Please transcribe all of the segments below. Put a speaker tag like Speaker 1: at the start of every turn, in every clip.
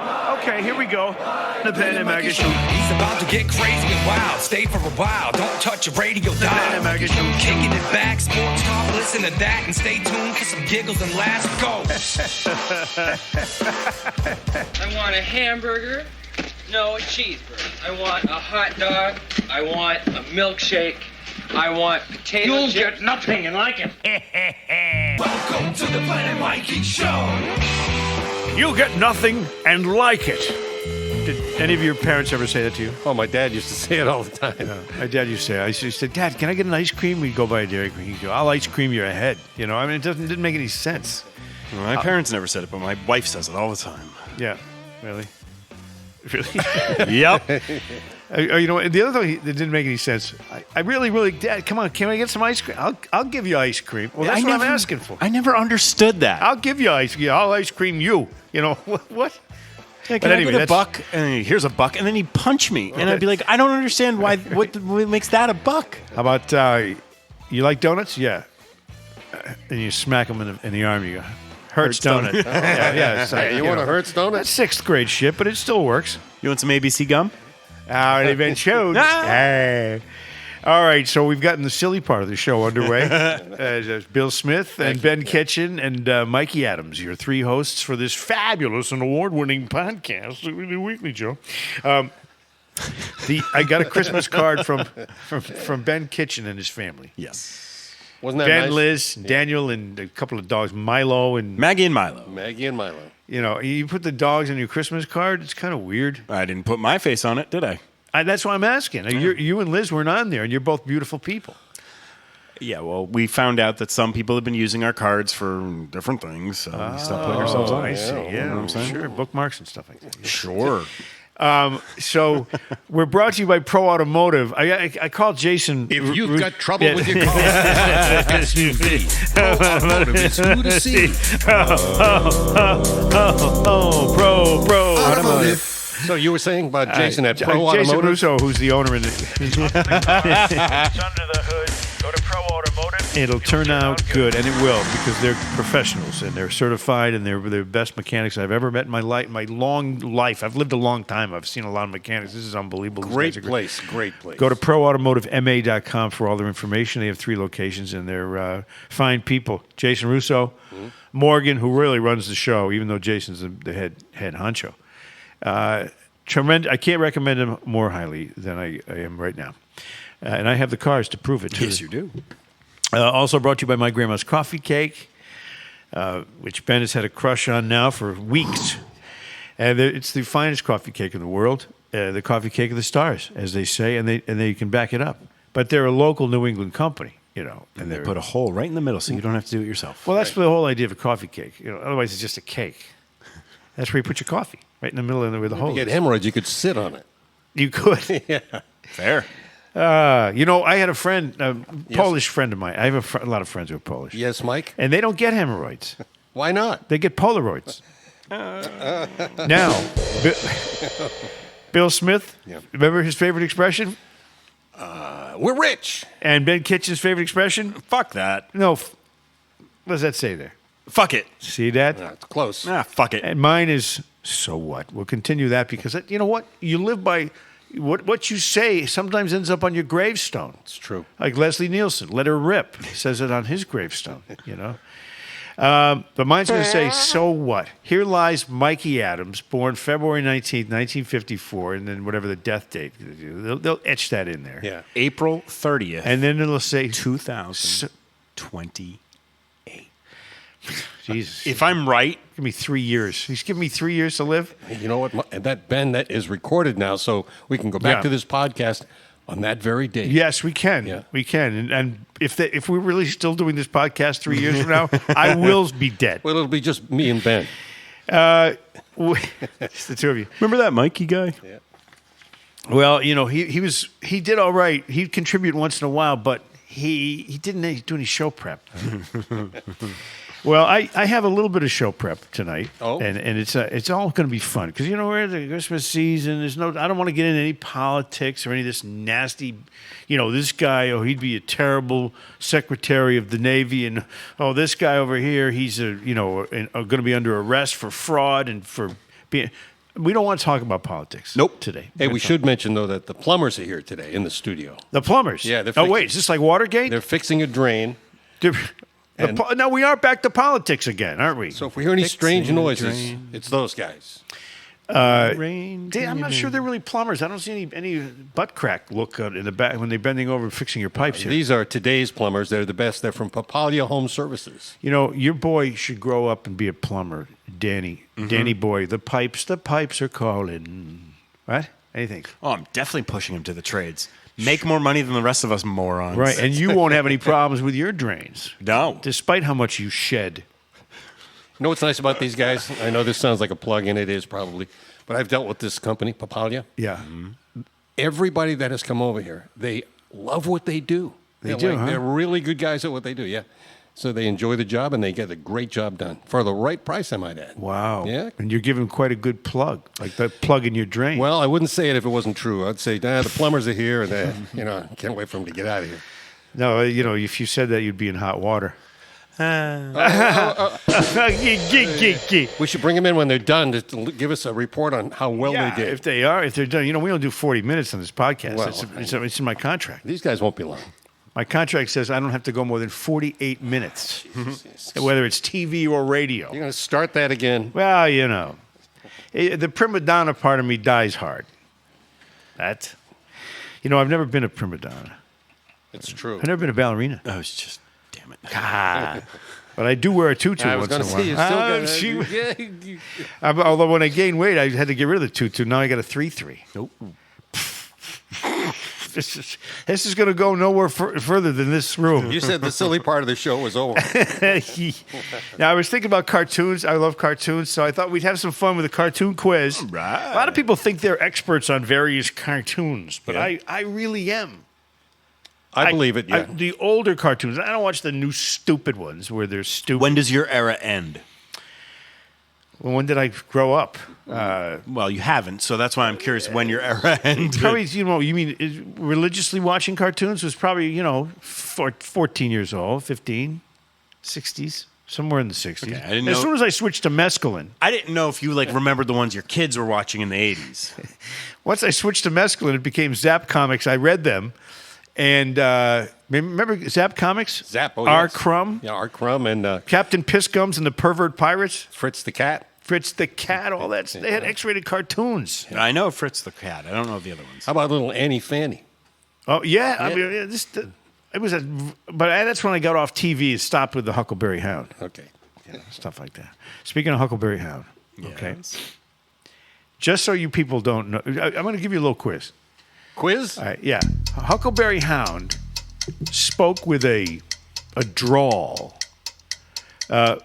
Speaker 1: Okay, here we go. The Ben and Mikey Show.
Speaker 2: He's about to get crazy and wild. Stay for a while. Don't touch your radio dial.
Speaker 1: Ben and Mikey Show.
Speaker 2: Kicking it back, sports talk. Listen to that and stay tuned for some giggles and laughs. Go.
Speaker 3: I want a hamburger. No, a cheeseburger. I want a hot dog. I want a milkshake. I want potato
Speaker 4: You'll
Speaker 3: chips.
Speaker 4: get nothing and like it.
Speaker 2: Welcome to the Planet Mikey Show.
Speaker 1: You get nothing and like it. Did any of your parents ever say that to you?
Speaker 5: Oh, my dad used to say it all the time.
Speaker 1: My dad used to say, I used to say, Dad, can I get an ice cream? We'd go buy a Dairy Queen. He'd go, I'll ice cream your head. You know, I mean, it didn't make any sense.
Speaker 6: Well, my parents never said it, but my wife says it all the time.
Speaker 1: Yeah, really? Really?
Speaker 6: Yep.
Speaker 1: You know, the other thing that didn't make any sense, I really, Dad, come on, can I get some ice cream? I'll give you ice cream. Well, that's what I'm asking for.
Speaker 6: I never understood that.
Speaker 1: I'll give you ice cream. I'll ice cream you. You know, what?
Speaker 6: Yeah,
Speaker 1: But anyway,
Speaker 6: I get a
Speaker 1: that's-
Speaker 6: buck, and here's a buck, and then he'd punch me, and I'd be like, I don't understand why. What makes that a buck?
Speaker 1: How about, you like donuts? Yeah. And you smack them in the arm, you go, Hertz donut. yeah. So,
Speaker 5: Hey, you want a Hertz donut?
Speaker 1: That's sixth grade shit, but it still works.
Speaker 6: You want some ABC gum?
Speaker 1: Already been showed. Hey. All right, so we've gotten the silly part of the show underway. There's Bill Smith and Ben Kitchen and Mikey Adams, your three hosts for this fabulous and award-winning podcast, the Weekly Show. I got a Christmas card from Ben Kitchen and his family.
Speaker 6: Yes.
Speaker 5: Wasn't that
Speaker 1: Ben,
Speaker 5: nice?
Speaker 1: Liz, Daniel, and a couple of dogs, Milo and
Speaker 6: Maggie and Milo.
Speaker 5: Maggie and Milo.
Speaker 1: You know, you put the dogs on your Christmas card. It's kind of weird.
Speaker 6: I didn't put my face on it, did I?
Speaker 1: That's why I'm asking. You and Liz weren't on there, and you're both beautiful people.
Speaker 6: Yeah, well, we found out that some people have been using our cards for different things, so we stopped putting ourselves on.
Speaker 1: I see.
Speaker 6: You know
Speaker 1: Yeah,
Speaker 6: what I'm saying?
Speaker 1: sure. Bookmarks and stuff like that.
Speaker 6: Sure.
Speaker 1: So we're brought to you by Pro Automotive. I called Jason.
Speaker 4: If you've got trouble with your car, SUV, Pro Automotive is who to see.
Speaker 1: Pro
Speaker 4: Automotive.
Speaker 5: So you were saying about Jason at Pro
Speaker 1: Jason
Speaker 5: Automotive?
Speaker 1: Russo, who's the owner in the It's under the hood. Go to Pro Automotive. It'll turn out good, and it will, because they're professionals and they're certified, and they're the best mechanics I've ever met in my life. My long life, I've lived a long time. I've seen a lot of mechanics. This is unbelievable. These
Speaker 5: Great
Speaker 1: guys are
Speaker 5: place. Great place.
Speaker 1: Go to proautomotivema.com for all their information. They have 3 locations, and they're fine people. Jason Russo, Morgan, who really runs the show, even though Jason's the head honcho. Tremendous. I can't recommend him more highly than I am right now. And I have the cars to prove it, too.
Speaker 6: Yes, you do.
Speaker 1: Also brought to you by My Grandma's Coffee Cake, which Ben has had a crush on now for weeks. And it's the finest coffee cake in the world, the coffee cake of the stars, as they say, and they can back it up. But they're a local New England company, you know.
Speaker 6: And they put a hole right in the middle so you don't have to do it yourself.
Speaker 1: Well, that's the whole idea of a coffee cake. You know, otherwise, it's just a cake. That's where you put your coffee, right in the middle of where the hole
Speaker 5: If you
Speaker 1: is.
Speaker 5: get hemorrhoids, you could sit on it.
Speaker 1: You could.
Speaker 5: Yeah.
Speaker 6: Fair.
Speaker 1: You know, I had a friend, Polish friend of mine. I have a lot of friends who are Polish.
Speaker 5: Yes, Mike?
Speaker 1: And they don't get hemorrhoids.
Speaker 5: Why not?
Speaker 1: They get Polaroids. Now, Bill Smith,
Speaker 5: Yeah.
Speaker 1: remember his favorite expression?
Speaker 5: We're rich.
Speaker 1: And Ben Kitchen's favorite expression?
Speaker 6: Fuck that.
Speaker 1: No, what does that say there?
Speaker 6: Fuck it.
Speaker 1: See that?
Speaker 5: It's close.
Speaker 6: Fuck it.
Speaker 1: And mine is, so what? We'll continue that because, you know what? You live by what you say sometimes ends up on your gravestone.
Speaker 5: It's true.
Speaker 1: Like Leslie Nielsen, let her rip, says it on his gravestone, you know. But mine's going to say, so what? Here lies Mikey Adams, born February 19th, 1954, and then whatever the death date. They'll etch that in there.
Speaker 5: Yeah.
Speaker 6: April 30th,
Speaker 1: And then it'll say,
Speaker 6: 2028.
Speaker 1: Jesus,
Speaker 6: If I'm right,
Speaker 1: give me 3 years. He's giving me 3 years to live?
Speaker 5: You know what? That is recorded now, so we can go back
Speaker 1: Yeah.
Speaker 5: to this podcast on that very day.
Speaker 1: Yes, we can.
Speaker 5: Yeah.
Speaker 1: We can. And if we're really still doing this podcast 3 years from now, I will be dead.
Speaker 5: Well, it'll be just me and Ben.
Speaker 1: It's the two of you.
Speaker 6: remember that Mikey guy?
Speaker 5: Yeah.
Speaker 1: Well, you know, he did all right. He'd contribute once in a while, but he didn't do any show prep. Well, I have a little bit of show prep tonight, and it's all going to be fun because you know we're in the Christmas season. I don't want to get into any politics or any of this nasty, you know, this guy he'd be a terrible Secretary of the Navy, and this guy over here he's going to be under arrest for fraud and for being. We don't want to talk about politics.
Speaker 6: Nope.
Speaker 1: Today.
Speaker 5: Hey, we should mention, though, that the plumbers are here today in the studio.
Speaker 1: The plumbers.
Speaker 5: Yeah, they're
Speaker 1: Oh,
Speaker 5: fixing-
Speaker 1: wait. Is this like Watergate?
Speaker 5: They're fixing a drain.
Speaker 1: No, we are back to politics again, aren't we?
Speaker 5: So if we hear any strange
Speaker 6: Fixing a
Speaker 5: noises,
Speaker 6: drain.
Speaker 5: it's those guys.
Speaker 6: Rain.
Speaker 1: I'm not sure they're really plumbers. I don't see any butt crack look in the back when they're bending over and fixing your pipes here.
Speaker 5: These are today's plumbers. They're the best. They're from Papalia Home Services.
Speaker 1: You know, your boy should grow up and be a plumber, Danny. Danny boy, the pipes are calling. What? Anything?
Speaker 6: Oh, I'm definitely pushing him to the trades. Make more money than the rest of us morons.
Speaker 1: Right, and you won't have any problems with your drains,
Speaker 6: No.
Speaker 1: despite how much you shed.
Speaker 5: You know what's nice about these guys? I know this sounds like a plug, and it is probably, but I've dealt with this company, Papalia.
Speaker 1: Yeah.
Speaker 5: Everybody that has come over here, they love what they do.
Speaker 1: They do, huh?
Speaker 5: They're really good guys at what they do, yeah. So they enjoy the job, and they get a great job done for the right price, I might add.
Speaker 1: Wow.
Speaker 5: Yeah.
Speaker 1: And you're giving quite a good plug, like that plug in your drain.
Speaker 5: Well, I wouldn't say it if it wasn't true. I'd say, the plumbers are here, and I can't wait for them to get out of here.
Speaker 1: No, if you said that, you'd be in hot water.
Speaker 5: We should bring them in when they're done to give us a report on how well
Speaker 1: Yeah,
Speaker 5: they did.
Speaker 1: if they're done. We don't do 40 minutes on this podcast.
Speaker 5: Well,
Speaker 1: It's in my contract.
Speaker 5: These guys won't be long.
Speaker 1: My contract says I don't have to go more than 48 minutes, whether it's TV or radio.
Speaker 5: You're going to start that again.
Speaker 1: Well, the prima donna part of me dies hard. I've never been a prima donna.
Speaker 5: It's true.
Speaker 1: I've never been a ballerina.
Speaker 6: I was just, damn it.
Speaker 1: But I do wear a tutu
Speaker 5: I was
Speaker 1: once
Speaker 5: going
Speaker 1: in
Speaker 5: to
Speaker 1: a
Speaker 5: say,
Speaker 1: while.
Speaker 5: you're still going to...
Speaker 1: Although when I gained weight, I had to get rid of the tutu. Now I got a 3-3.
Speaker 6: Nope.
Speaker 1: This is going to go nowhere further than this room.
Speaker 5: You said the silly part of the show was over.
Speaker 1: Now, I was thinking about cartoons. I love cartoons, so I thought we'd have some fun with a cartoon quiz.
Speaker 6: Right.
Speaker 1: A lot of people think they're experts on various cartoons, but I really am.
Speaker 5: I believe it, yeah.
Speaker 1: The older cartoons. I don't watch the new stupid ones where they're stupid.
Speaker 6: When does your era end?
Speaker 1: Well, when did I grow up?
Speaker 6: Well, you haven't, so that's why I'm curious when your era ended.
Speaker 1: Probably, you mean religiously watching cartoons was probably, 14 years old, 15, 60s, somewhere in the 60s.
Speaker 6: Okay, I didn't
Speaker 1: as
Speaker 6: know-
Speaker 1: soon as I switched to mescaline.
Speaker 6: I didn't know if you remembered the ones your kids were watching in the 80s.
Speaker 1: Once I switched to mescaline, it became Zap Comics. I read them. And remember Zap Comics?
Speaker 5: Zap, oh,
Speaker 1: R.
Speaker 5: yes.
Speaker 1: Crumb?
Speaker 5: Yeah, R. Crumb and
Speaker 1: Captain Pissgums and the Pervert Pirates?
Speaker 5: Fritz the Cat.
Speaker 1: Fritz the Cat, all that. They had X-rated cartoons.
Speaker 6: I know Fritz the Cat. I don't know the other ones.
Speaker 5: How about little Annie Fanny?
Speaker 1: Oh, yeah. I mean, it was but that's when I got off TV and stopped with the Huckleberry Hound.
Speaker 5: Okay.
Speaker 1: Stuff like that. Speaking of Huckleberry Hound, okay. Just so you people don't know, I'm going to give you a little quiz.
Speaker 5: Quiz?
Speaker 1: All right, yeah. Huckleberry Hound spoke with a drawl.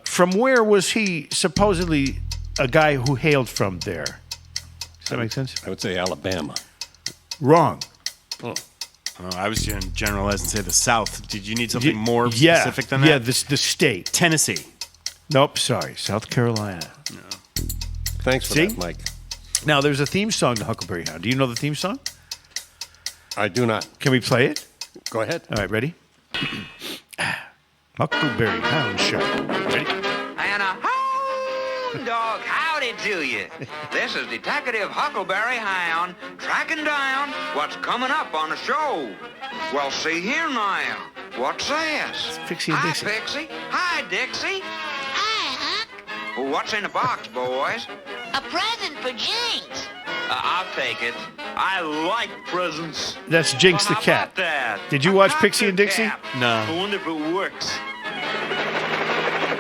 Speaker 1: From where was he supposedly a guy who hailed from there? Does that make sense?
Speaker 5: I would say Alabama.
Speaker 1: Wrong.
Speaker 6: Oh, I was going to generalize and say the South. Did you need something more specific than that?
Speaker 1: Yeah, the state.
Speaker 6: Tennessee.
Speaker 1: Nope, sorry. South Carolina.
Speaker 5: Thanks for
Speaker 1: See?
Speaker 5: that, Mike.
Speaker 1: Now, there's a theme song to Huckleberry Hound. Do you know the theme song?
Speaker 5: I do not.
Speaker 1: Can we play it?
Speaker 5: Go ahead.
Speaker 1: All right, ready? Huckleberry Hound Show. Ready?
Speaker 7: And a hound dog, howdy to you. This is Detective Huckleberry Hound tracking down what's coming up on the show. Well, see here now. What's this?
Speaker 1: Pixie and
Speaker 7: Hi,
Speaker 1: Dixie.
Speaker 7: Pixie. Hi, Dixie.
Speaker 8: Hi, Huck.
Speaker 7: Well, what's in the box, boys?
Speaker 8: A present for Jinx.
Speaker 7: I'll take it. I like presents.
Speaker 1: That's Jinx the
Speaker 7: Well, how
Speaker 1: cat.
Speaker 7: about that?
Speaker 1: Did you
Speaker 7: A
Speaker 1: watch Pixie and
Speaker 7: cocktail
Speaker 1: Dixie?
Speaker 7: cap.
Speaker 6: No.
Speaker 7: I wonder if it works.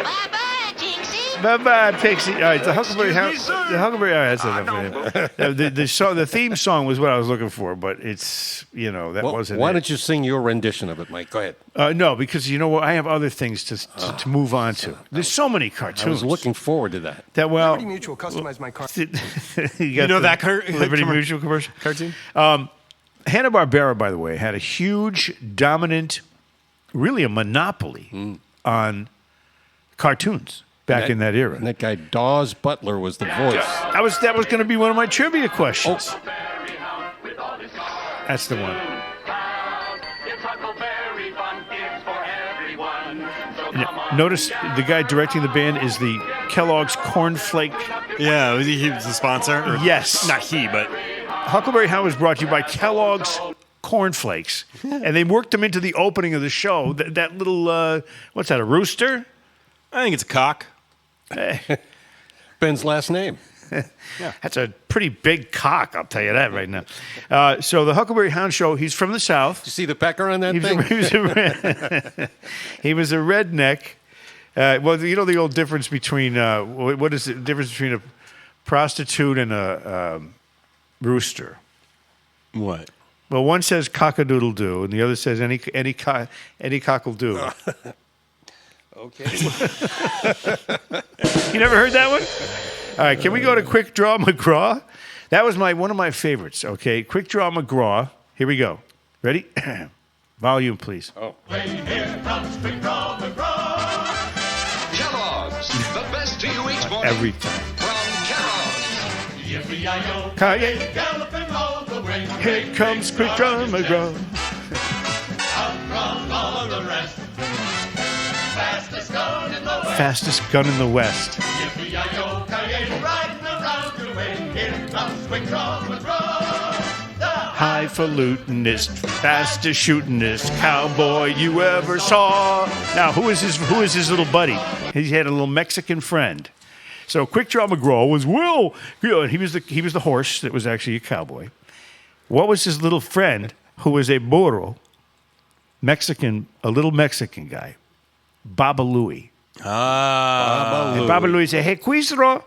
Speaker 8: Bye-bye, Jinxie.
Speaker 1: Bye-bye, Pixie. All right, the Huckleberry Hound.
Speaker 7: Excuse me, sir.
Speaker 1: The Huckleberry. All right, that's enough for him. The theme song was what I was looking for, but it's that
Speaker 5: Well,
Speaker 1: wasn't.
Speaker 5: why
Speaker 1: it.
Speaker 5: don't you sing your rendition of it, Mike? Go ahead.
Speaker 1: No, because you know what? I have other things to move on to. There's so many cartoons.
Speaker 5: I was looking forward to that.
Speaker 1: that well.
Speaker 9: Liberty Mutual customized my car.
Speaker 1: you
Speaker 6: know that
Speaker 1: Liberty Mutual commercial
Speaker 6: Cartoon?
Speaker 1: Hanna-Barbera, by the way, had a huge, dominant, really a monopoly on cartoons back in that era.
Speaker 5: And that guy Dawes Butler was the voice.
Speaker 1: That was going to be one of my trivia questions. That's the one.
Speaker 10: It's Huckleberry fun, it's for everyone. So
Speaker 1: Notice the guy directing the band is the Kellogg's Cornflake.
Speaker 6: Yeah, he was the sponsor. Or
Speaker 1: Yes.
Speaker 6: not he, but
Speaker 1: Huckleberry Hound was brought to you by Kellogg's Cornflakes, and they worked them into the opening of the show. That little, what's that? A rooster?
Speaker 6: I think it's a cock.
Speaker 5: Ben's last name.
Speaker 1: That's a pretty big cock, I'll tell you that right now. So the Huckleberry Hound show, he's from the South.
Speaker 5: You see the pecker on that
Speaker 1: He
Speaker 5: thing?
Speaker 1: was a redneck. Well, you know the old difference between, what is the difference between a prostitute and a rooster?
Speaker 6: What?
Speaker 1: Well, one says cock-a-doodle-doo, and the other says any cockle-doo.
Speaker 5: Okay.
Speaker 1: You never heard that one? All right, can we go to Quick Draw McGraw? That was one of my favorites, okay? Quick Draw McGraw. Here we go. Ready? Volume, please.
Speaker 5: Oh.
Speaker 9: Kellogg's, the best to you each morning.
Speaker 1: Every time.
Speaker 9: From Kellogg's.
Speaker 1: Kanye. Here comes Quick Draw McGraw. Fastest gun in the West. Highfalutinist, fastest shootinist cowboy you ever saw. Now, who is his little buddy? He had a little Mexican friend. So Quick Draw McGraw was Will. He was the horse that was actually a cowboy. What was his little friend who was a burro, a little Mexican guy? Baba Louie. And Baba Louie said, hey, Quistro.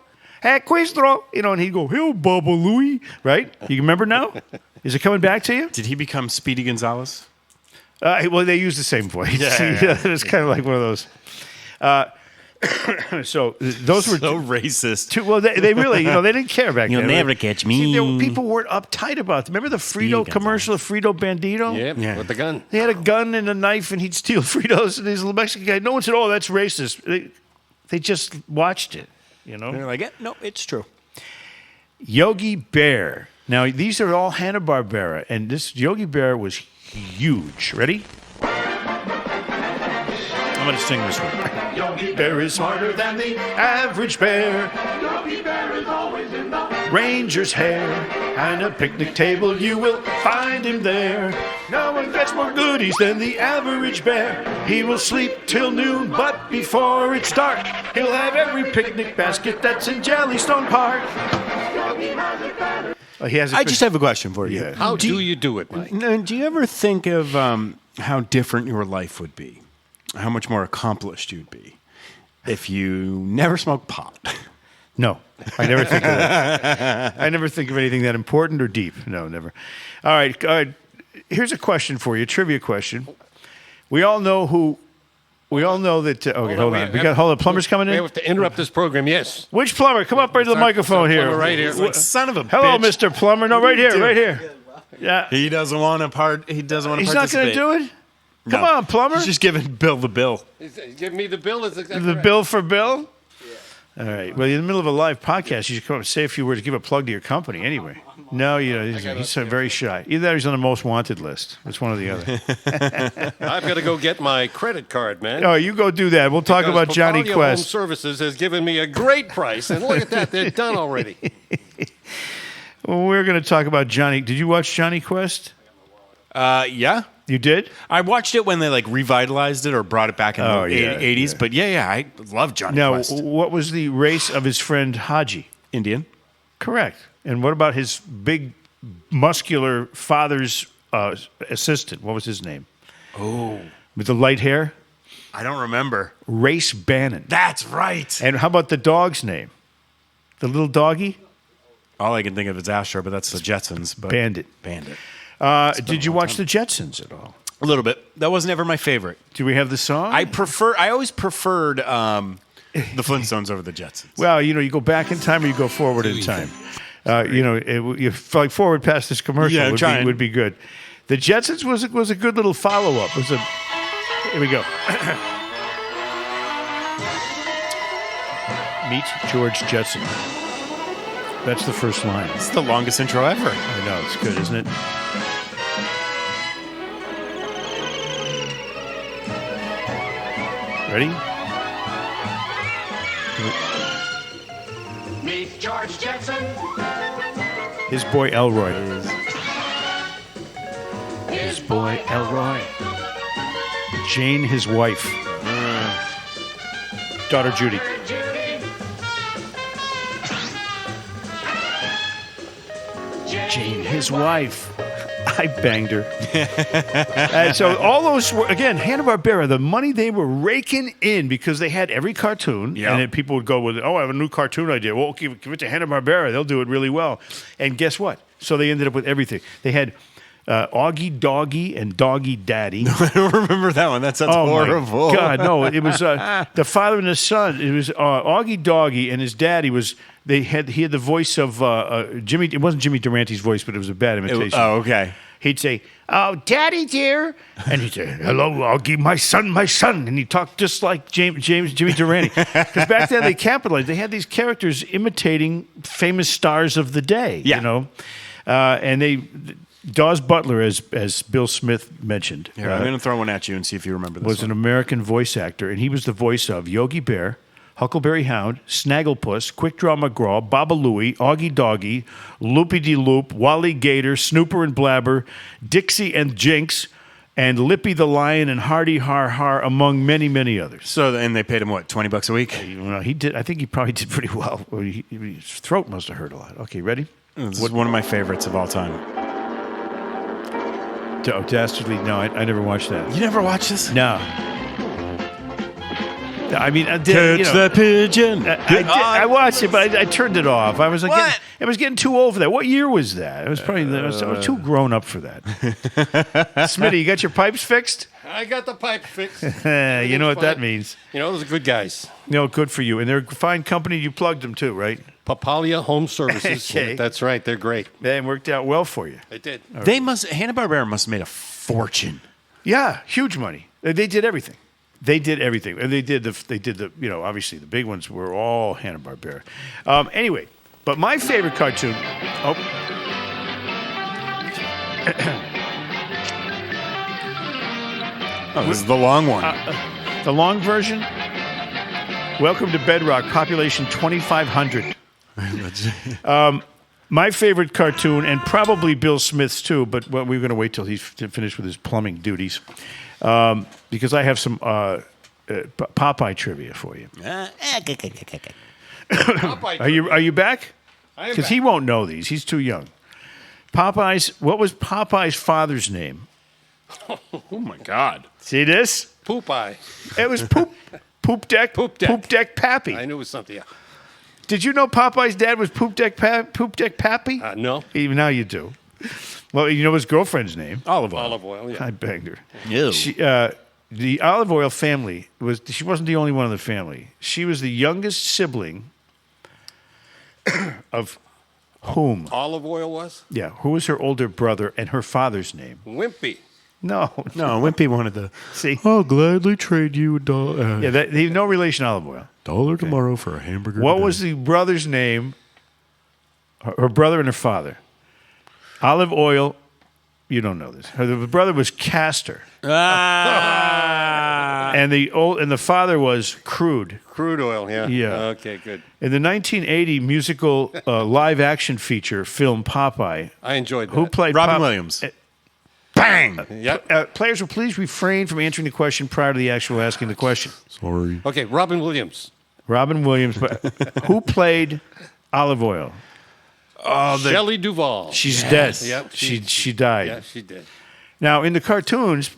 Speaker 1: You know, and he'd go, hey, Baba Louie. Right? You remember now? Is it coming back to you?
Speaker 6: Did he become Speedy Gonzalez?
Speaker 1: Well, they use the same voice. Yeah. It's kind of like one of those. So those were
Speaker 6: so racist.
Speaker 1: Well, they really, they didn't care back then.
Speaker 6: You'll never catch me.
Speaker 1: See, people weren't uptight about them. Remember the Frito commercial, Frito Bandito?
Speaker 5: Yeah, with the gun.
Speaker 1: He had a gun and a knife, and he'd steal Fritos. And he's a little Mexican guy. No one said, "Oh, that's racist." They just watched it.
Speaker 6: They're like, no, it's true.
Speaker 1: Yogi Bear. Now these are all Hanna-Barbera, and this Yogi Bear was huge. Ready? I'm going to sing this one. Yogi Bear is smarter than the average bear. Yogi Bear is always in the ranger's hair. And a picnic table, you will find him there. No one gets more goodies than the average bear. He will sleep till noon, but before it's dark, he'll have every picnic basket that's in Jellystone Park.
Speaker 6: I just have a question for you.
Speaker 1: Yeah.
Speaker 5: How do you do it, Mike?
Speaker 6: Do you ever think of how different your life would be? How much more accomplished you'd be if you never smoked pot?
Speaker 1: No, I never think of that. I never think of anything that important or deep. No, never. All right. Here's a question for you, a trivia question. We all know that. Okay, hold on. Hold on. Plumber's coming
Speaker 5: We
Speaker 1: in.
Speaker 5: have to interrupt this program, yes.
Speaker 1: Which plumber? Come up right to the microphone here.
Speaker 5: Plumber right here.
Speaker 6: Son of a
Speaker 1: Hello,
Speaker 6: bitch.
Speaker 1: Mr. Plumber. No, right here, right here. Yeah.
Speaker 6: He doesn't want to He doesn't want to
Speaker 1: He's not going to do it? Come on, Plumber.
Speaker 6: He's just giving Bill the bill.
Speaker 5: Give me the bill.
Speaker 1: The bill for Bill? All right. Well, you're in the middle of a live podcast. You should come up and say a few words, give a plug to your company anyway. No, he's very shy. Either that or he's on the most wanted list. It's one or the other.
Speaker 5: I've got to go get my credit card, man.
Speaker 1: Oh, you go do that. We'll talk
Speaker 5: Because
Speaker 1: about Johnny
Speaker 5: Papalio
Speaker 1: Quest.
Speaker 5: Home Services has given me a great price, and look at that, they're done already.
Speaker 1: We're going to talk about Johnny. Did you watch Johnny Quest?
Speaker 6: Yeah.
Speaker 1: You did?
Speaker 6: I watched it when they revitalized it or brought it back in the 80s.
Speaker 1: yeah.
Speaker 6: But yeah, I love Johnny
Speaker 1: Now,
Speaker 6: Quest.
Speaker 1: what was the race of his friend Haji?
Speaker 6: Indian.
Speaker 1: Correct. And what about his big, muscular father's assistant? What was his name?
Speaker 6: Oh.
Speaker 1: With the light hair?
Speaker 6: I don't remember.
Speaker 1: Race Bannon.
Speaker 6: That's right.
Speaker 1: And how about the dog's name? The little doggy?
Speaker 6: All I can think of is Astro, but that's the Jetsons. But
Speaker 1: Bandit. Did you watch the Jetsons at all?
Speaker 6: A little bit. That wasn't ever my favorite.
Speaker 1: Do we have the song?
Speaker 6: I always preferred the Flintstones over the Jetsons.
Speaker 1: Well, you go back in time or you go forward in time. You forward past this commercial would be good. The Jetsons was a good little follow-up. Here we go. Meet George Jetson. That's the first line.
Speaker 6: It's the longest intro ever.
Speaker 1: I know, it's good, isn't it? Ready?
Speaker 10: Meet George Jetson.
Speaker 1: His boy Elroy. His boy Elroy. Jane, his wife. Daughter Judy. Jane, his wife. I banged her. So all those were, again, Hanna-Barbera, the money they were raking in because they had every cartoon.
Speaker 6: Yep.
Speaker 1: And then people would go with, I have a new cartoon idea. Well, give it to Hanna-Barbera. They'll do it really well. And guess what? So they ended up with everything. They had Augie Doggy and Doggy Daddy.
Speaker 6: I don't remember that one. That sounds horrible.
Speaker 1: My God, no. It was the father and the son. It was Augie Doggy, and his daddy was. He had the voice of Jimmy. It wasn't Jimmy Durante's voice, but it was a bad imitation.
Speaker 6: Okay.
Speaker 1: He'd say, "Oh, Daddy dear," and he'd say, "Hello, Augie, my son," and he talked just like Jimmy Durante. Because back then they capitalized. They had these characters imitating famous stars of the day.
Speaker 6: Yeah.
Speaker 1: You know, and they. Dawes Butler, as Bill Smith mentioned,
Speaker 6: Here, I'm going to throw one at you and see if you remember this
Speaker 1: was an American voice actor, and he was the voice of Yogi Bear, Huckleberry Hound, Snagglepuss, Quick Draw McGraw, Baba Louie, Augie Doggy, Loopy De Loop, Wally Gator, Snooper and Blabber, Dixie and Jinx, and Lippy the Lion and Hardy Har Har, among many, many others.
Speaker 6: So, and they paid him, what, $20 a week?
Speaker 1: Well, he did. I think he probably did pretty well. His throat must have hurt a lot. Okay, ready?
Speaker 6: This is one of my favorites of all time.
Speaker 1: Dastardly. No, I never watched that.
Speaker 6: You never watched this?
Speaker 1: No. I mean, I did.
Speaker 6: Catch that pigeon.
Speaker 1: I watched it, but I turned it off. I was like,
Speaker 6: What?
Speaker 1: it was getting too old for that. What year was that? It was probably I was too grown up for that. Smitty, you got your pipes fixed?
Speaker 5: I got the pipe fixed.
Speaker 1: You know what that means.
Speaker 5: You know, those are good guys.
Speaker 1: No, good for you. And they're a fine company. You plugged them too, right?
Speaker 5: Papalia Home Services.
Speaker 1: Okay.
Speaker 5: That's right. They're great.
Speaker 1: That worked out well for you.
Speaker 5: They did.
Speaker 6: Hanna-Barbera must have made a fortune.
Speaker 1: Yeah, huge money. They did everything. They did everything, and they did the obviously the big ones were all Hanna-Barbera. Anyway, but my favorite cartoon.
Speaker 6: This is the long one.
Speaker 1: The long version. Welcome to Bedrock, population 2,500. My favorite cartoon, and probably Bill Smith's too, but we're going to wait till he's finished with his plumbing duties, because I have some Popeye trivia for you. Are you back?
Speaker 5: I am
Speaker 1: Because
Speaker 5: back.
Speaker 1: he won't know these. He's too young. What was Popeye's father's name?
Speaker 6: Oh, my God.
Speaker 1: See this?
Speaker 5: Popeye.
Speaker 1: It was Poop Deck.
Speaker 5: Poop Deck.
Speaker 1: Pappy.
Speaker 5: I knew it was something. Yeah.
Speaker 1: Did you know Popeye's dad was Poop Deck Pappy?
Speaker 5: No.
Speaker 1: Even now you do. Well, you know his girlfriend's name?
Speaker 6: Olive oil.
Speaker 5: Olive oil. Yeah.
Speaker 1: I banged her.
Speaker 6: Ew.
Speaker 1: The olive oil family she wasn't the only one in the family. She was the youngest sibling of whom?
Speaker 5: Olive oil was?
Speaker 1: Yeah, who was her older brother and her father's name?
Speaker 5: Wimpy.
Speaker 1: No.
Speaker 6: Wimpy wanted to.
Speaker 1: See?
Speaker 6: I'll gladly trade you $1.
Speaker 1: Yeah, they no relation to olive oil.
Speaker 6: $1 tomorrow for a hamburger.
Speaker 1: What
Speaker 6: today.
Speaker 1: was the brother's name? Her brother and her father. Olive oil. You don't know this. Her brother was Castor. And the father was Crude.
Speaker 5: Crude oil, yeah.
Speaker 1: Yeah.
Speaker 5: Okay, good.
Speaker 1: In the 1980 musical live action feature film Popeye,
Speaker 5: I enjoyed that.
Speaker 1: who played
Speaker 6: Robin Williams.
Speaker 1: Bang!
Speaker 5: Yep.
Speaker 1: Players will please refrain from answering the question prior to the actual asking the question.
Speaker 6: Sorry.
Speaker 5: Okay, Robin Williams.
Speaker 1: Robin Williams, but who played Olive Oil?
Speaker 5: Shelley Duvall.
Speaker 1: She's dead.
Speaker 5: Yep.
Speaker 1: She died.
Speaker 5: Yeah, she did.
Speaker 1: Now in the cartoons,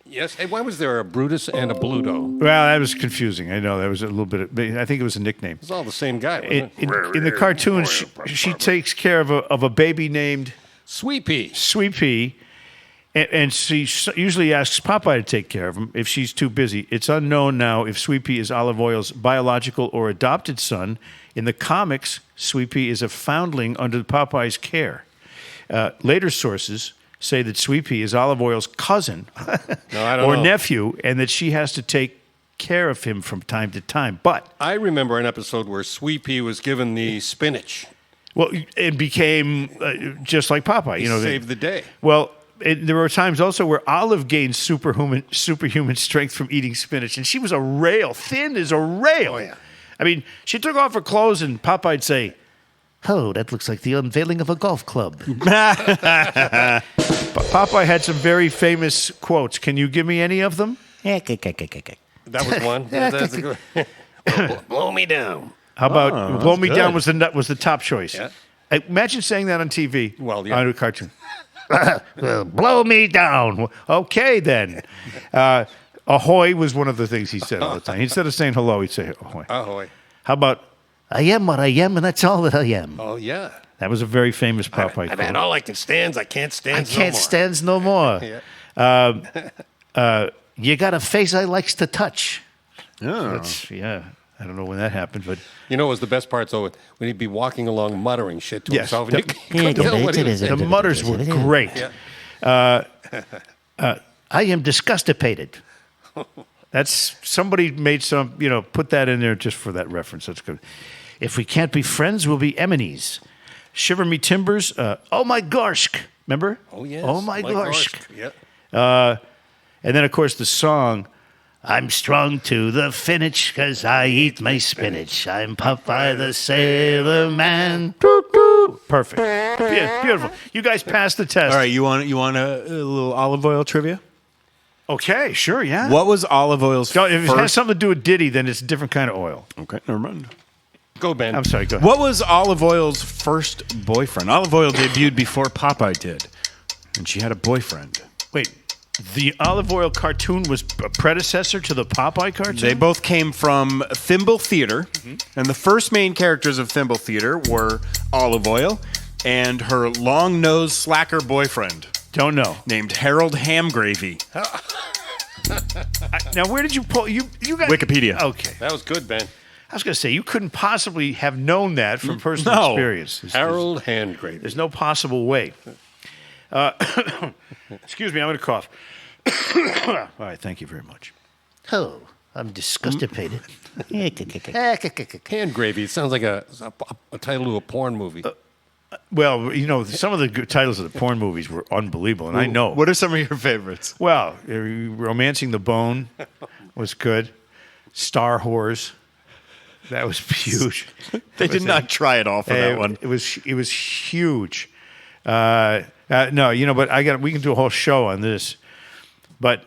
Speaker 5: Yes. Hey, why was there a Brutus and a Bluto?
Speaker 1: well, that was confusing. I know that was a little bit. I think it was a nickname.
Speaker 5: It's all the same guy, wasn't it?
Speaker 1: In the cartoons, she takes care of a baby named
Speaker 5: Sweet Pea.
Speaker 1: Sweet Pea, and she usually asks Popeye to take care of him if she's too busy. It's unknown now if Sweet Pea is Olive Oil's biological or adopted son. In the comics, Sweet Pea is a foundling under Popeye's care. Later sources say that Sweet Pea is Olive Oil's cousin or nephew, and that she has to take care of him from time to time. But
Speaker 5: I remember an episode where Sweet Pea was given the spinach.
Speaker 1: well, it became just like Popeye.
Speaker 5: He saved the day.
Speaker 1: Well, there were times also where Olive gained superhuman strength from eating spinach, and she was a rail, thin as a rail.
Speaker 5: Oh, yeah.
Speaker 1: I mean, she took off her clothes, and Popeye'd say, "Oh, that looks like the unveiling of a golf club." Popeye had some very famous quotes. Can you give me any of them?
Speaker 5: That was one. That's a good Blow me down.
Speaker 1: How about "Blow Me
Speaker 6: good.
Speaker 1: Down" was the top choice?
Speaker 5: Yeah.
Speaker 1: Imagine saying that on TV.
Speaker 5: Well, yeah.
Speaker 1: On a cartoon. Blow me down. Okay, then. Ahoy was one of the things he said all the time. Instead of saying hello, he'd say ahoy.
Speaker 5: Ahoy.
Speaker 1: How about "I am what I am, and that's all that I am"?
Speaker 5: Oh, yeah.
Speaker 1: That was a very famous Popeye
Speaker 5: I've
Speaker 1: quote.
Speaker 5: had all I can stands. I can't stand
Speaker 1: I can't stands no more.
Speaker 5: Yeah.
Speaker 1: You got a face I likes to touch.
Speaker 6: Oh.
Speaker 1: Yeah. I don't know when that happened, but
Speaker 5: You know what was the best part, though? When he'd be walking along muttering shit to
Speaker 1: Yes.
Speaker 5: himself. And you couldn't tell what he was
Speaker 1: the
Speaker 5: saying.
Speaker 1: mutters were great.
Speaker 5: Yeah.
Speaker 1: I am disgustipated. That's somebody made some, put that in there just for that reference. That's good. If we can't be friends, we'll be enemies. Shiver me timbers. Oh my gorsk. Remember?
Speaker 5: Oh, yes.
Speaker 1: Oh my gorsk.
Speaker 5: Yeah.
Speaker 1: And then, of course, the song, "I'm strong to the finish because I eat my spinach. I'm Popeye the Sailor Man." Perfect. Yeah, beautiful. You guys passed the test.
Speaker 6: All right, you want a little olive oil trivia?
Speaker 1: Okay, sure, yeah.
Speaker 6: What was olive oil's
Speaker 1: No, if it has
Speaker 6: first?
Speaker 1: something to do with Diddy, then it's a different kind of oil.
Speaker 6: Okay, never mind.
Speaker 5: Go, Ben.
Speaker 1: I'm sorry, go ahead.
Speaker 6: What was Olive Oil's first boyfriend? Olive Oil debuted before Popeye did, and she had a boyfriend.
Speaker 1: Wait, the Olive Oil cartoon was a predecessor to the Popeye cartoon?
Speaker 6: They both came from Thimble Theater, and the first main characters of Thimble Theater were Olive Oil and her long-nosed slacker boyfriend
Speaker 1: Don't know.
Speaker 6: named Harold Hamgravy.
Speaker 1: Now, where did you pull? You guys.
Speaker 6: Wikipedia.
Speaker 1: Okay.
Speaker 5: That was good, Ben.
Speaker 1: I was going to say, you couldn't possibly have known that from personal
Speaker 6: No.
Speaker 1: experience.
Speaker 5: Harold Handgravy.
Speaker 1: There's no possible way. Excuse me, I'm going to cough. All right, thank you very much. Oh, I'm disgustipated.
Speaker 5: Handgravy. It sounds like a title to a porn movie.
Speaker 1: Well, some of the good titles of the porn movies were unbelievable, and I know.
Speaker 6: What are some of your favorites?
Speaker 1: Well, Romancing the Bone was good. Star Whores. That was huge.
Speaker 6: They did not try it all for that one.
Speaker 1: It was huge. No, but we can do a whole show on this. But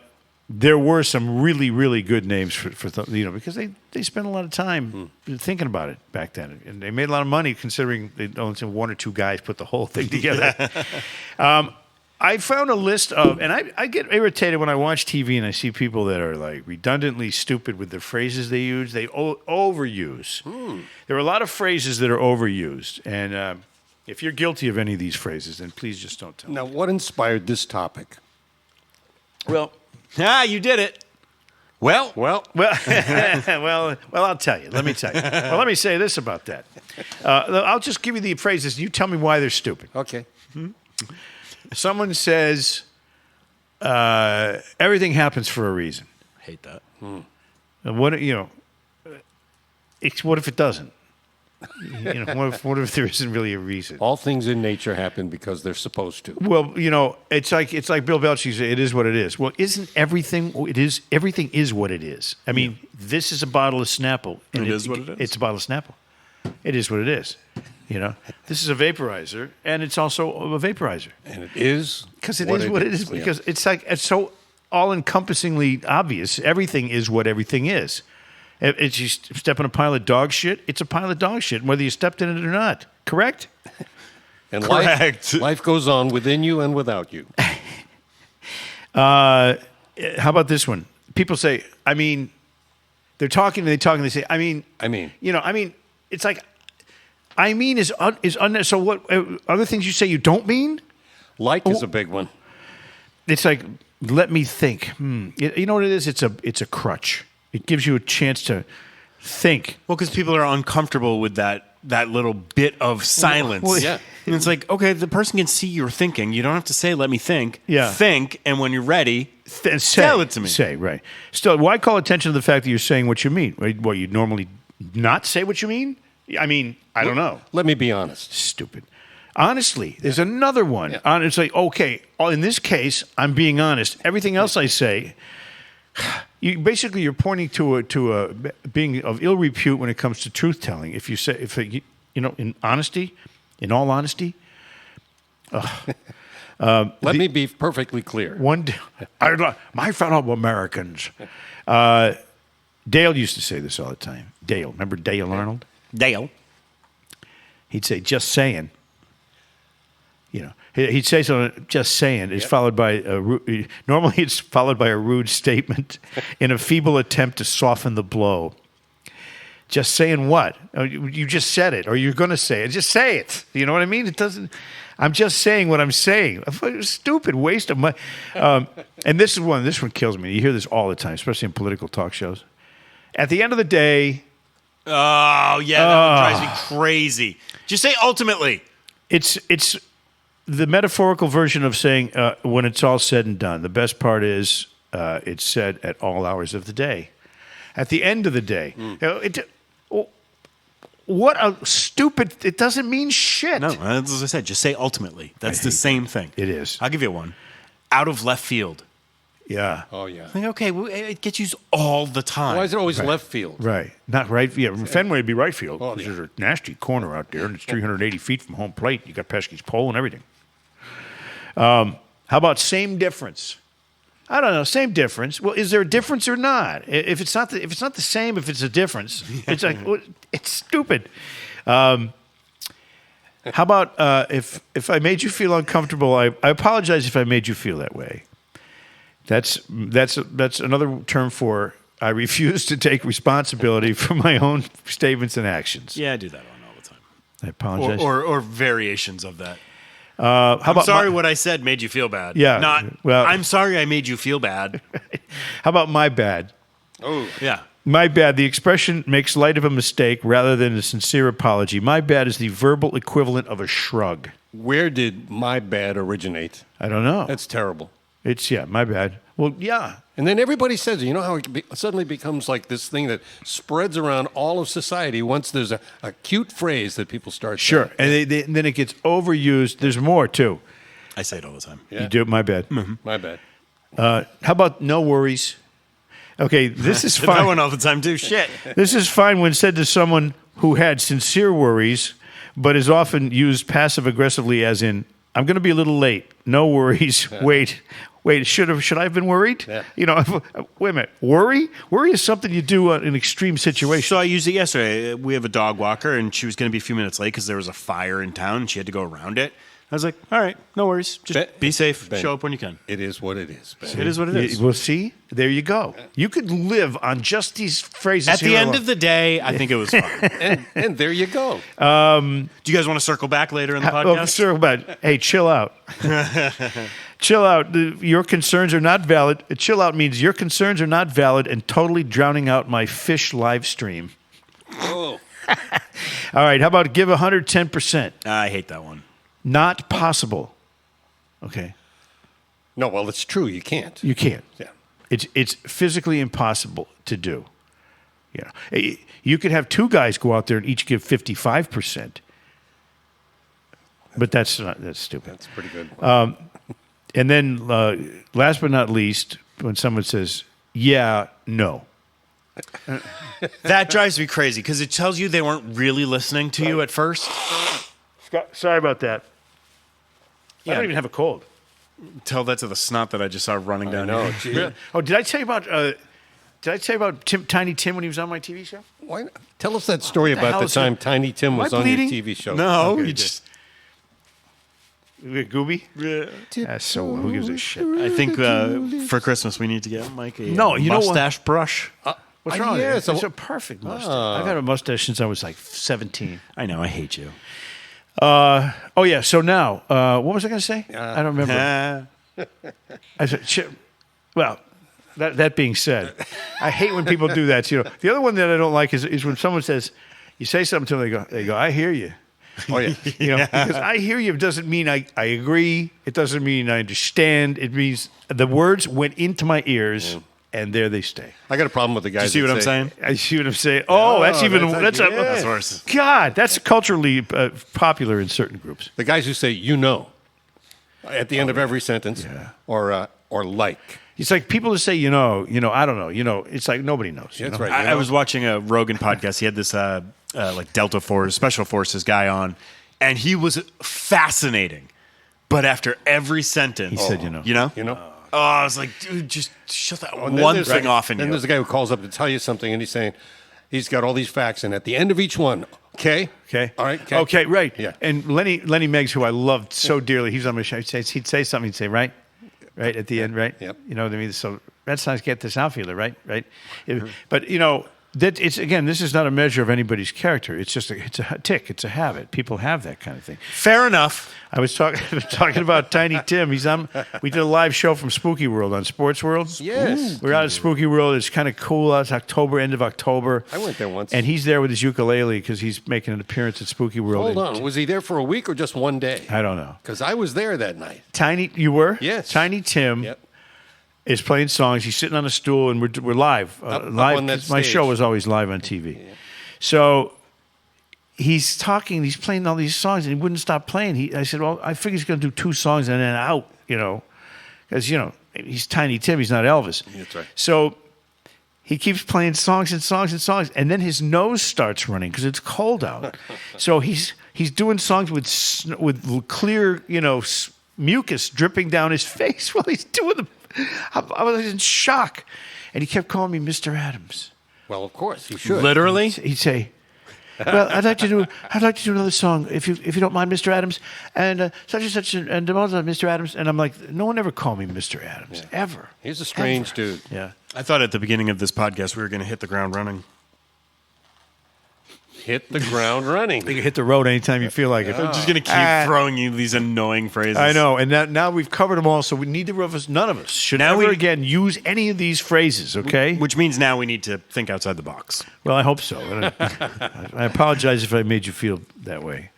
Speaker 1: there were some really, really good names for because they spent a lot of time thinking about it back then, and they made a lot of money considering they only one or two guys put the whole thing together. I found a list of, and I get irritated when I watch TV and I see people that are like redundantly stupid with the phrases they use. They overuse. There are a lot of phrases that are overused, and if you're guilty of any of these phrases, then please just don't tell me.
Speaker 5: Now, what inspired this topic?
Speaker 1: Well,
Speaker 6: you did it. Well,
Speaker 1: well, I'll tell you. Let me tell you. Well, let me say this about that. I'll just give you the phrases. You tell me why they're stupid.
Speaker 5: Okay.
Speaker 1: Someone says, everything happens for a reason.
Speaker 6: hate that.
Speaker 1: And what if it doesn't? What if there isn't really a reason?
Speaker 5: All things in nature happen because they're supposed to.
Speaker 1: Well, it's like Bill Belichick said, it is what it is. Well, isn't everything it is? Everything is what it is. I mean, this is a bottle of Snapple. And
Speaker 6: It is what it is.
Speaker 1: It's a bottle of Snapple. It is what it is. This is a vaporizer, and it's also a vaporizer.
Speaker 5: And it is
Speaker 1: Because it is what it is.
Speaker 5: Yeah.
Speaker 1: Because it's so all-encompassingly obvious. Everything is what everything is. It's you step in a pile of dog shit, it's a pile of dog shit, whether you stepped in it or not. Correct?
Speaker 5: And
Speaker 6: Correct.
Speaker 5: Life goes on within you and without you.
Speaker 1: How about this one? People say, they're talking, they say, it's like, is so what, other things you say you don't mean?
Speaker 5: Like is a big one.
Speaker 1: It's like, let me think. You know what it is? It's a crutch. It gives you a chance to think.
Speaker 6: Well, because people are uncomfortable with that little bit of silence.
Speaker 1: Well,
Speaker 5: yeah.
Speaker 6: And it's like, okay, the person can see you're thinking. You don't have to say, let me think.
Speaker 1: Yeah.
Speaker 6: Think, and when you're ready,
Speaker 1: Say,
Speaker 6: tell it to me.
Speaker 1: Say, right. Still, why call attention to the fact that you're saying what you mean? What, you'd normally not say what you mean? I don't know.
Speaker 5: Let me be honest.
Speaker 1: Stupid. Honestly, there's another one.
Speaker 5: Yeah.
Speaker 1: It's like, okay, in this case, I'm being honest. Everything else I say, you're pointing to a being of ill repute when it comes to truth telling. If you say, in honesty, in all honesty.
Speaker 5: Let me be perfectly clear.
Speaker 1: My fellow Americans. Dale used to say this all the time. Dale, remember Dale Arnold?
Speaker 6: Dale.
Speaker 1: He'd say, "Just saying." He'd say something. "Just saying" is followed by normally it's followed by a rude statement in a feeble attempt to soften the blow. Just saying what? You just said it, or you're going to say it. Just say it. You know what I mean? It doesn't. I'm just saying what I'm saying. Stupid waste of money. And this one kills me. You hear this all the time, especially in political talk shows. At the end of the day,
Speaker 6: Oh, yeah, that one drives me crazy. Just say ultimately.
Speaker 1: it's the metaphorical version of saying when it's all said and done. The best part is it's said at all hours of the day. At the end of the day, what a stupid! It doesn't mean shit.
Speaker 6: No, as I said, just say ultimately. That's the same thing.
Speaker 1: It is.
Speaker 6: I'll give you one. Out of left field.
Speaker 1: Yeah.
Speaker 5: Oh, yeah.
Speaker 6: Like, okay, well, it gets used all the time.
Speaker 5: Why is it always left field?
Speaker 1: Right. Not right. Yeah, Fenway would be right field.
Speaker 5: Oh,
Speaker 1: Because
Speaker 5: yeah.
Speaker 1: there's a nasty corner out there, and it's 380 feet from home plate. You got Pesky's pole and everything. How about same difference? I don't know. Same difference. Well, is there a difference or not? If it's not the same, if it's a difference, it's like it's stupid. How about if I made you feel uncomfortable? I apologize if I made you feel that way. That's another term for I refuse to take responsibility for my own statements and actions.
Speaker 6: Yeah, I do that one all the time.
Speaker 1: I apologize.
Speaker 6: Or variations of that.
Speaker 1: How
Speaker 6: I'm
Speaker 1: about
Speaker 6: sorry what I said made you feel bad.
Speaker 1: Yeah,
Speaker 6: Not,
Speaker 1: well-
Speaker 6: I'm sorry I made you feel bad.
Speaker 1: How about my bad?
Speaker 5: Oh,
Speaker 6: Yeah.
Speaker 1: My bad. The expression makes light of a mistake rather than a sincere apology. My bad is the verbal equivalent of a shrug.
Speaker 5: where did my bad originate?
Speaker 1: I don't know.
Speaker 5: That's terrible.
Speaker 1: It's my bad. Well, yeah.
Speaker 5: And then everybody says, you know how it suddenly becomes like this thing that spreads around all of society once there's a cute phrase that people start
Speaker 1: Sure.
Speaker 5: saying.
Speaker 1: And then it gets overused. There's more, too.
Speaker 6: I say it all the time.
Speaker 5: Yeah.
Speaker 1: You do it, my bad.
Speaker 5: My bad.
Speaker 1: How about no worries? Okay, this is
Speaker 6: That
Speaker 1: fine.
Speaker 6: one all the time, too. Shit.
Speaker 1: This is fine when said to someone who had sincere worries, but is often used passive-aggressively as in, I'm going to be a little late. No worries. Wait, should I have been worried?
Speaker 5: Yeah.
Speaker 1: Wait a minute. Worry is something you do in an extreme situation.
Speaker 6: So I used it yesterday. We have a dog walker, and she was going to be a few minutes late because there was a fire in town, and she had to go around it. I was like, all right, no worries. Just be safe.
Speaker 5: Ben,
Speaker 6: Show up when you can.
Speaker 5: It is what it is. Ben.
Speaker 6: It is what it is.
Speaker 1: Well, see, there you go. You could live on just these phrases.
Speaker 6: At the
Speaker 1: here
Speaker 6: end
Speaker 1: alone.
Speaker 6: of the day, I think it was fun.
Speaker 5: And there you go.
Speaker 6: Do you guys want to circle back later in the podcast?
Speaker 1: Sure, but hey, chill out. Chill out. Your concerns are not valid. Chill out means your concerns are not valid and totally drowning out my fish live stream.
Speaker 5: Oh.
Speaker 1: All right. How about give 110%?
Speaker 6: I hate that one.
Speaker 1: Not possible. Okay.
Speaker 5: No, well, it's true. You can't.
Speaker 1: You can't.
Speaker 5: Yeah.
Speaker 1: It's physically impossible to do. You could have two guys go out there and each give 55%. But that's stupid.
Speaker 5: That's pretty good.
Speaker 1: And then last but not least, when someone says, yeah, no.
Speaker 6: That drives me crazy because it tells you they weren't really listening to you at first.
Speaker 1: Scott, sorry about that. I don't even have a cold.
Speaker 6: Tell that to the snot that I just saw running down
Speaker 5: No,
Speaker 6: here.
Speaker 5: gee.
Speaker 1: Oh, did I tell you about Tiny Tim when he was on my TV show?
Speaker 5: Why not? Tell us that story about
Speaker 1: hell
Speaker 5: the
Speaker 1: is
Speaker 5: time
Speaker 1: it?
Speaker 5: Tiny Tim
Speaker 1: Am I
Speaker 5: was on your
Speaker 1: bleeding?
Speaker 5: TV show.
Speaker 6: No,
Speaker 1: Okay,
Speaker 6: you
Speaker 1: good.
Speaker 6: just.
Speaker 1: Gooby? Yeah. So who gives a shit?
Speaker 6: I think for Christmas we need to get Mike a
Speaker 1: No, you know what?
Speaker 6: mustache brush.
Speaker 1: What's wrong?
Speaker 5: yeah,
Speaker 1: It's a perfect mustache. I've had a mustache since I was like 17.
Speaker 6: I know, I hate you.
Speaker 1: Oh yeah. So now, what was I going to say? I don't remember. I said, well, that being said, I hate when people do that. The other one that I don't like is when someone says, you say something to them, they go, I hear you.
Speaker 5: Oh, yeah.
Speaker 1: Because I hear you doesn't mean I agree. It doesn't mean I understand. It means the words went into my ears and there they stay.
Speaker 5: I got a problem with the guys.
Speaker 6: Do you see
Speaker 5: that
Speaker 6: what I'm
Speaker 5: say-
Speaker 6: saying?
Speaker 1: I see what I'm saying. Oh, that's even that's
Speaker 6: worse.
Speaker 1: God. That's culturally popular in certain groups.
Speaker 5: The guys who say at the end of every sentence, or like.
Speaker 1: It's like people who say, I don't know, it's like nobody knows.
Speaker 5: That's right.
Speaker 6: I was watching a Rogan podcast. He had this like Delta Force, Special Forces guy on, and he was fascinating. But after every sentence,
Speaker 1: He said,
Speaker 5: You know.
Speaker 6: oh, I was like, dude, just shut that
Speaker 5: And then
Speaker 6: one
Speaker 5: there's-
Speaker 6: thing off in
Speaker 5: Then
Speaker 6: you.
Speaker 5: there's a guy who calls up to tell you something, and he's saying he's got all these facts, and at the end of each one, okay,
Speaker 1: All
Speaker 5: right,
Speaker 1: Okay, right.
Speaker 5: Yeah.
Speaker 1: And Lenny Meggs, who I loved so dearly, he was on my show. He'd say something. He'd say, right at the end, right.
Speaker 5: Yep.
Speaker 1: You know what I mean? So Red Sox get this outfielder, right. But that it's again, this is not a measure of anybody's character. It's just it's a tick. It's a habit. People have that kind of thing.
Speaker 6: Fair enough.
Speaker 1: I was talking about Tiny Tim. He's on. We did a live show from Spooky World on Sports World.
Speaker 5: Yes.
Speaker 1: We're out at Spooky World. It's kind of cool. It's October, end of October.
Speaker 5: I went there once.
Speaker 1: And he's there with his ukulele because he's making an appearance at Spooky World.
Speaker 5: Hold on, was he there for a week or just one day?
Speaker 1: I don't know.
Speaker 5: Because I was there that night.
Speaker 1: Tiny, you were?
Speaker 5: Yes.
Speaker 1: Tiny Tim
Speaker 5: Yep.
Speaker 1: is playing songs. He's sitting on a stool, and we're live.
Speaker 5: Up
Speaker 1: live.
Speaker 5: on that
Speaker 1: My
Speaker 5: stage.
Speaker 1: show was always live on TV. Yeah. So he's talking. He's playing all these songs, and he wouldn't stop playing. I said, well, I figure he's going to do 2 songs and then out, because, he's Tiny Tim. He's not Elvis.
Speaker 5: That's right.
Speaker 1: So he keeps playing songs and songs and songs, and then his nose starts running because it's cold out. So he's doing songs with clear, mucus dripping down his face while he's doing them. I was in shock, and he kept calling me Mr. Adams.
Speaker 5: Well, of course, he should.
Speaker 6: Literally?
Speaker 1: He'd say, "Well, I'd like to do another song if you don't mind, Mr. Adams, and such and such and Mr. Adams." And I'm like, no one ever called me Mr. Adams ever.
Speaker 5: He's a strange dude.
Speaker 1: Yeah.
Speaker 6: I thought at the beginning of this podcast we were going to hit the ground running.
Speaker 5: Hit the ground running.
Speaker 1: You can hit the road anytime you feel like it.
Speaker 6: I'm just going to keep throwing you these annoying phrases.
Speaker 1: I know, and now we've covered them all, so neither of us, none of us, should ever again use any of these phrases, okay?
Speaker 6: Which means now we need to think outside the box.
Speaker 1: Well, I hope so. And I apologize if I made you feel that way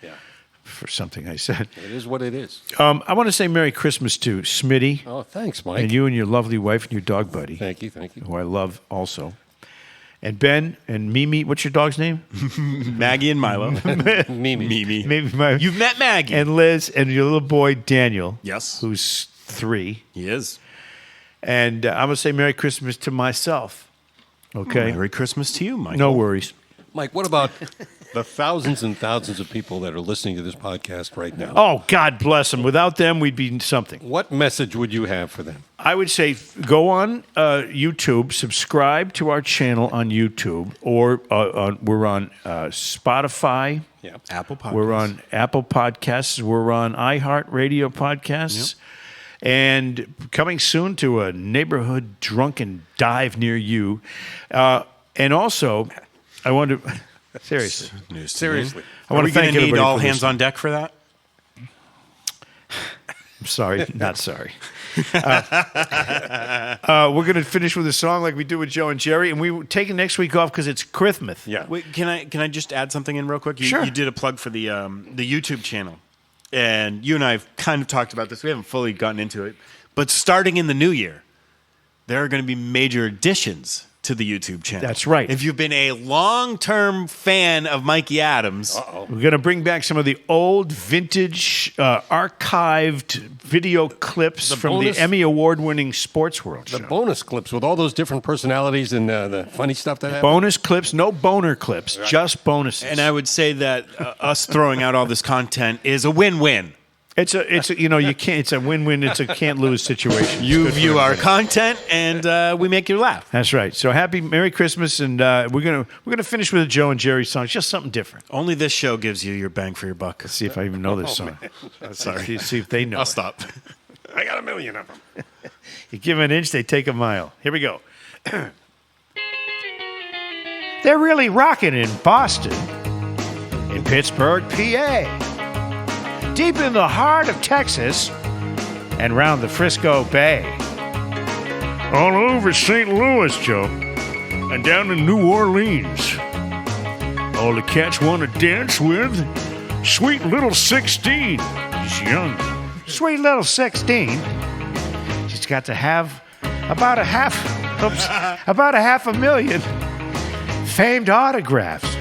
Speaker 1: for something I said.
Speaker 5: It is what it is.
Speaker 1: I want to say Merry Christmas to Smitty
Speaker 5: Oh, thanks, Mike.
Speaker 1: and you and your lovely wife and your dog buddy,
Speaker 5: Thank you.
Speaker 1: who I love also. And Ben and Mimi, what's your dog's name?
Speaker 6: Maggie and Milo.
Speaker 5: Mimi.
Speaker 1: Maybe
Speaker 6: You've met Maggie.
Speaker 1: and Liz and your little boy Daniel.
Speaker 6: Yes.
Speaker 1: Who's 3.
Speaker 6: He is.
Speaker 1: And I'm going to say Merry Christmas to myself. Okay?
Speaker 6: Merry Christmas to you, Michael.
Speaker 1: No worries.
Speaker 5: Mike, what about the thousands and thousands of people that are listening to this podcast right now?
Speaker 1: Oh, God bless them. Without them, we'd be something.
Speaker 5: What message would you have for them?
Speaker 1: I would say go on YouTube, subscribe to our channel on YouTube, or we're on Spotify.
Speaker 5: Yeah.
Speaker 6: Apple Podcasts.
Speaker 1: We're on Apple Podcasts. We're on iHeartRadio Podcasts. Yep. And coming soon to a neighborhood drunken dive near you. And also, I want to seriously, I want to thank
Speaker 6: need
Speaker 1: everybody
Speaker 6: all
Speaker 1: for
Speaker 6: hands
Speaker 1: listening.
Speaker 6: on deck for that.
Speaker 1: I'm sorry, not sorry. We're going to finish with a song like we do with Joe and Jerry, and we're taking next week off because it's Christmas.
Speaker 5: Yeah.
Speaker 6: Wait, can I just add something in real quick?
Speaker 1: Sure.
Speaker 6: You did a plug for the YouTube channel, and you and I have kind of talked about this. We haven't fully gotten into it, but starting in the new year, there are going to be major additions to the YouTube channel.
Speaker 1: That's right.
Speaker 6: If you've been a long-term fan of Mikey Adams,
Speaker 1: We're going to bring back some of the old vintage archived video clips from
Speaker 5: bonus-
Speaker 1: the Emmy Award-winning Sports World
Speaker 5: The
Speaker 1: show.
Speaker 5: bonus clips with all those different personalities and the funny stuff that happens.
Speaker 1: Bonus clips, no boner clips, just bonuses.
Speaker 6: and I would say that us throwing out all this content is a win-win.
Speaker 1: It's a you can't. It's a win-win. It's a can't-lose situation.
Speaker 6: You
Speaker 1: It's good
Speaker 6: view
Speaker 1: for
Speaker 6: our
Speaker 1: everybody.
Speaker 6: content, and we make you laugh.
Speaker 1: That's right. So Merry Christmas, and we're gonna finish with a Joe and Jerry song, just something different.
Speaker 6: Only this show gives you your bang for your buck.
Speaker 1: See if I even know this song.
Speaker 6: Sorry.
Speaker 1: See if they know.
Speaker 6: I'll
Speaker 1: it.
Speaker 6: stop.
Speaker 5: I got a million of them.
Speaker 1: You give an inch, they take a mile. Here we go. They're really rocking in Boston, in Pittsburgh, PA, deep in the heart of Texas, and round the Frisco Bay. All over St. Louis, Joe, and down in New Orleans. All the cats want to dance with sweet little 16. She's young. Sweet little 16. She's got to have about a half Oops. About 500,000 famed autographs.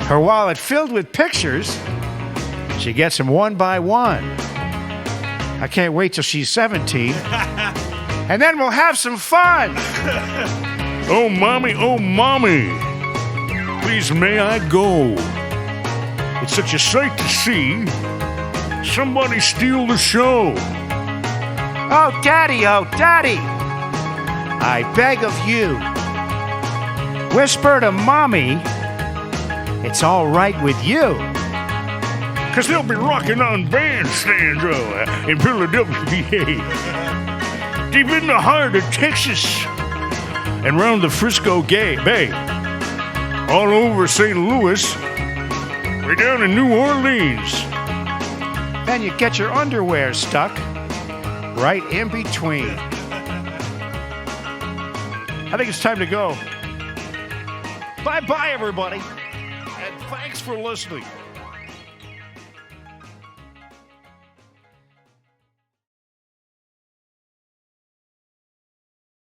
Speaker 1: Her wallet filled with pictures. She gets them one by one. I can't wait till she's 17. And then we'll have some fun.
Speaker 10: Oh, mommy, please may I go? It's such a sight to see. Somebody steal the show.
Speaker 1: Oh, daddy, I beg of you. Whisper to mommy, it's all right with you.
Speaker 10: 'Cause they'll be rocking on bandstands in Philadelphia, deep in the heart of Texas, and round the Frisco Bay, all over St. Louis, way down in New Orleans.
Speaker 1: Then you get your underwear stuck right in between. I think it's time to go. Bye-bye, everybody. And thanks for listening.